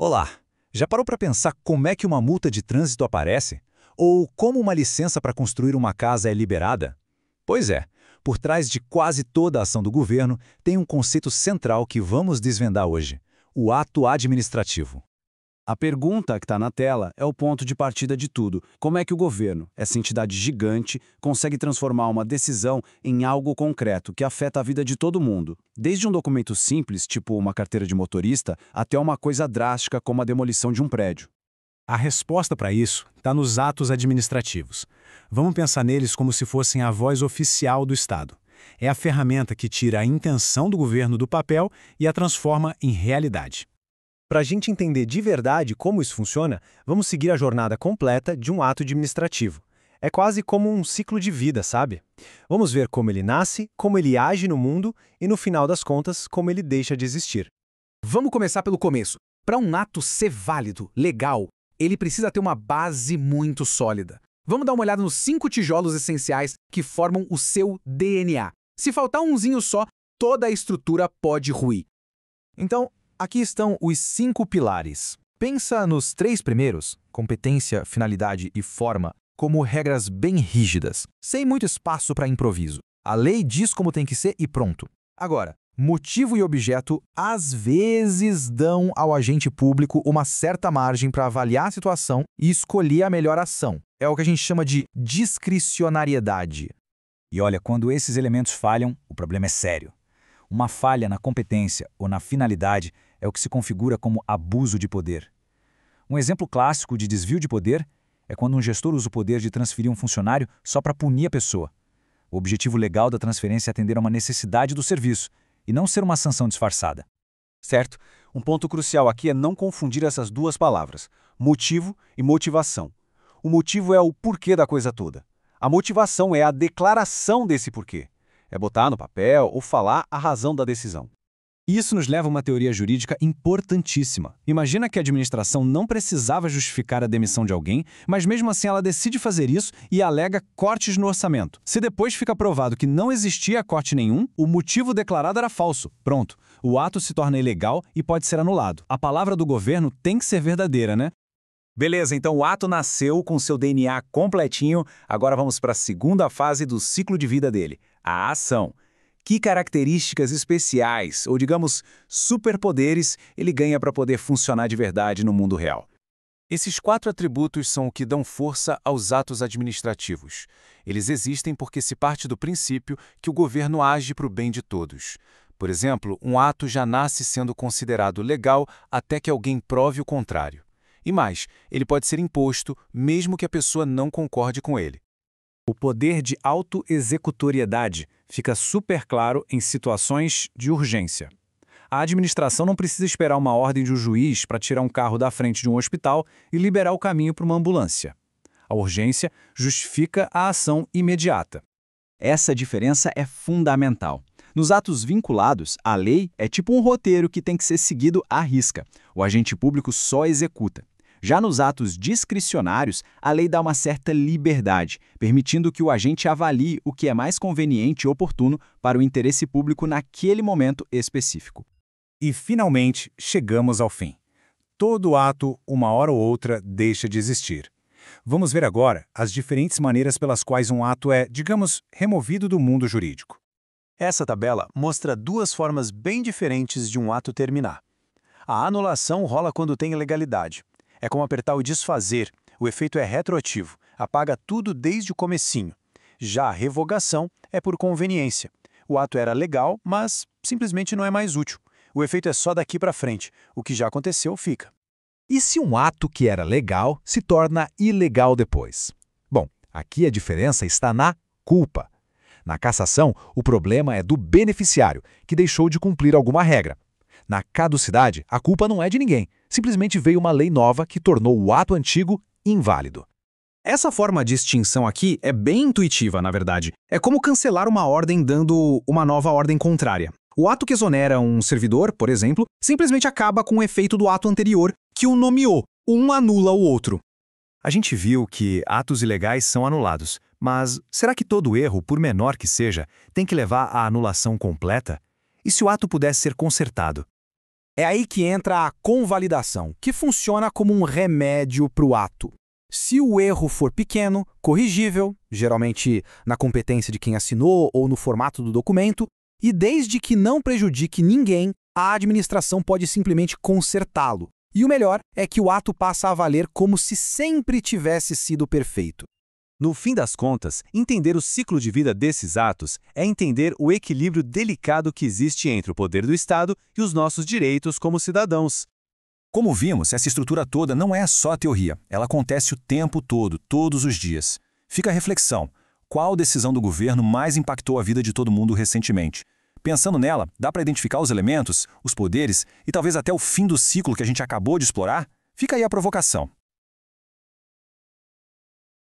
Olá! Já parou para pensar como é que uma multa de trânsito aparece? Ou como uma licença para construir uma casa é liberada? Pois é, por trás de quase toda a ação do governo tem um conceito central que vamos desvendar hoje: o ato administrativo. A pergunta que está na tela é o ponto de partida de tudo. Como é que o governo, essa entidade gigante, consegue transformar uma decisão em algo concreto que afeta a vida de todo mundo? Desde um documento simples, tipo uma carteira de motorista, até uma coisa drástica como a demolição de um prédio. A resposta para isso está nos atos administrativos. Vamos pensar neles como se fossem a voz oficial do Estado. É a ferramenta que tira a intenção do governo do papel e a transforma em realidade. Para a gente entender de verdade como isso funciona, vamos seguir a jornada completa de um ato administrativo. É quase como um ciclo de vida, sabe? Vamos ver como ele nasce, como ele age no mundo e, no final das contas, como ele deixa de existir. Vamos começar pelo começo. Para um ato ser válido, legal, ele precisa ter uma base muito sólida. Vamos dar uma olhada nos 5 tijolos essenciais que formam o seu DNA. Se faltar umzinho só, toda a estrutura pode ruir. Então, aqui estão os 5 pilares. Pensa nos 3 primeiros, competência, finalidade e forma, como regras bem rígidas, sem muito espaço para improviso. A lei diz como tem que ser e pronto. Agora, motivo e objeto às vezes dão ao agente público uma certa margem para avaliar a situação e escolher a melhor ação. É o que a gente chama de discricionariedade. E olha, quando esses elementos falham, o problema é sério. Uma falha na competência ou na finalidade é o que se configura como abuso de poder. Um exemplo clássico de desvio de poder é quando um gestor usa o poder de transferir um funcionário só para punir a pessoa. O objetivo legal da transferência é atender a uma necessidade do serviço e não ser uma sanção disfarçada. Certo? Um ponto crucial aqui é não confundir essas duas palavras, motivo e motivação. O motivo é o porquê da coisa toda. A motivação é a declaração desse porquê. É botar no papel ou falar a razão da decisão. Isso nos leva a uma teoria jurídica importantíssima. Imagina que a administração não precisava justificar a demissão de alguém, mas mesmo assim ela decide fazer isso e alega cortes no orçamento. Se depois fica provado que não existia corte nenhum, o motivo declarado era falso. Pronto, o ato se torna ilegal e pode ser anulado. A palavra do governo tem que ser verdadeira, né? Beleza, então o ato nasceu com seu DNA completinho, agora vamos para a segunda fase do ciclo de vida dele, a ação. Que características especiais, ou digamos, superpoderes, ele ganha para poder funcionar de verdade no mundo real? Esses 4 atributos são o que dão força aos atos administrativos. Eles existem porque se parte do princípio que o governo age para o bem de todos. Por exemplo, um ato já nasce sendo considerado legal até que alguém prove o contrário. E mais, ele pode ser imposto mesmo que a pessoa não concorde com ele. O poder de autoexecutoriedade fica super claro em situações de urgência. A administração não precisa esperar uma ordem de um juiz para tirar um carro da frente de um hospital e liberar o caminho para uma ambulância. A urgência justifica a ação imediata. Essa diferença é fundamental. Nos atos vinculados, a lei é tipo um roteiro que tem que ser seguido à risca. O agente público só executa. Já nos atos discricionários, a lei dá uma certa liberdade, permitindo que o agente avalie o que é mais conveniente e oportuno para o interesse público naquele momento específico. E, finalmente, chegamos ao fim. Todo ato, uma hora ou outra, deixa de existir. Vamos ver agora as diferentes maneiras pelas quais um ato é, digamos, removido do mundo jurídico. Essa tabela mostra 2 formas bem diferentes de um ato terminar. A anulação rola quando tem ilegalidade. É como apertar o desfazer, o efeito é retroativo, apaga tudo desde o comecinho. Já a revogação é por conveniência. O ato era legal, mas simplesmente não é mais útil. O efeito é só daqui para frente, o que já aconteceu fica. E se um ato que era legal se torna ilegal depois? Bom, aqui a diferença está na culpa. Na cassação, o problema é do beneficiário, que deixou de cumprir alguma regra. Na caducidade, a culpa não é de ninguém. Simplesmente veio uma lei nova que tornou o ato antigo inválido. Essa forma de extinção aqui é bem intuitiva, na verdade. É como cancelar uma ordem dando uma nova ordem contrária. O ato que exonera um servidor, por exemplo, simplesmente acaba com o efeito do ato anterior que o nomeou. Um anula o outro. A gente viu que atos ilegais são anulados, mas será que todo erro, por menor que seja, tem que levar à anulação completa? E se o ato pudesse ser consertado? É aí que entra a convalidação, que funciona como um remédio para o ato. Se o erro for pequeno, corrigível, geralmente na competência de quem assinou ou no formato do documento, e desde que não prejudique ninguém, a administração pode simplesmente consertá-lo. E o melhor é que o ato passa a valer como se sempre tivesse sido perfeito. No fim das contas, entender o ciclo de vida desses atos é entender o equilíbrio delicado que existe entre o poder do Estado e os nossos direitos como cidadãos. Como vimos, essa estrutura toda não é só teoria, ela acontece o tempo todo, todos os dias. Fica a reflexão: qual decisão do governo mais impactou a vida de todo mundo recentemente? Pensando nela, dá para identificar os elementos, os poderes e talvez até o fim do ciclo que a gente acabou de explorar? Fica aí a provocação.